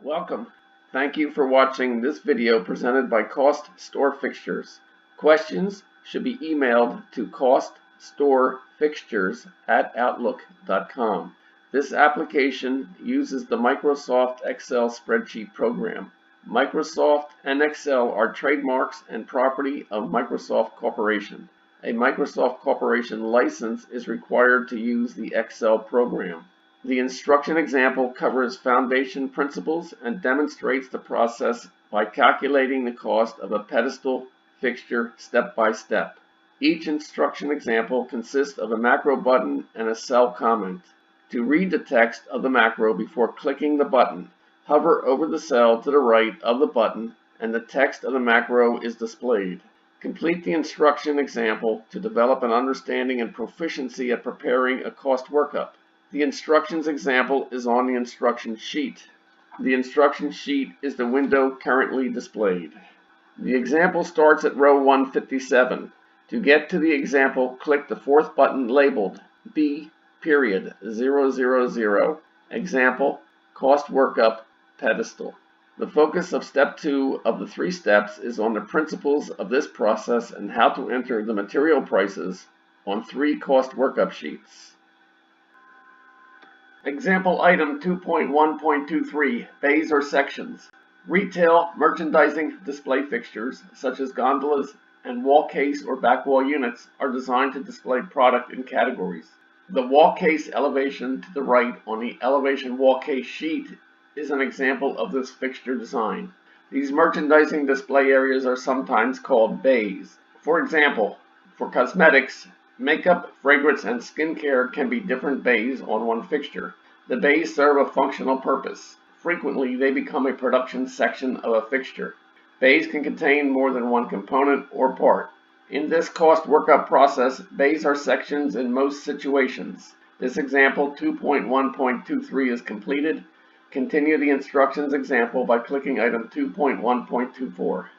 Welcome. Thank you for watching this video presented by CostStoreFixtures. Questions should be emailed to CostStoreFixtures@outlook.com. This application uses the Microsoft Excel spreadsheet program. Microsoft and Excel are trademarks and property of Microsoft Corporation. A Microsoft Corporation license is required to use the Excel program. The instruction example covers foundation principles and demonstrates the process by calculating the cost of a pedestal fixture step by step. Each instruction example consists of a macro button and a cell comment. To read the text of the macro before clicking the button, hover over the cell to the right of the button and the text of the macro is displayed. Complete the instruction example to develop an understanding and proficiency at preparing a cost workup. The instructions example is on the instruction sheet. The instruction sheet is the window currently displayed. The example starts at row 157. To get to the example, click the fourth button labeled B.000 Example Cost Workup Pedestal. The focus of step 2 of the 3 steps is on the principles of this process and how to enter the material prices on 3 cost workup sheets. Example item 2.1.23, bays or sections. Retail merchandising display fixtures, such as gondolas and wall case or back wall units, are designed to display product in categories. The wall case elevation to the right on the elevation wall case sheet is an example of this fixture design. These merchandising display areas are sometimes called bays. For example, for cosmetics, makeup, fragrance, and skincare can be different bays on one fixture. The bays serve a functional purpose. Frequently, they become a production section of a fixture. Bays can contain more than one component or part. In this cost workup process, bays are sections in most situations. This example 2.1.23 is completed. Continue the instructions example by clicking item 2.1.24.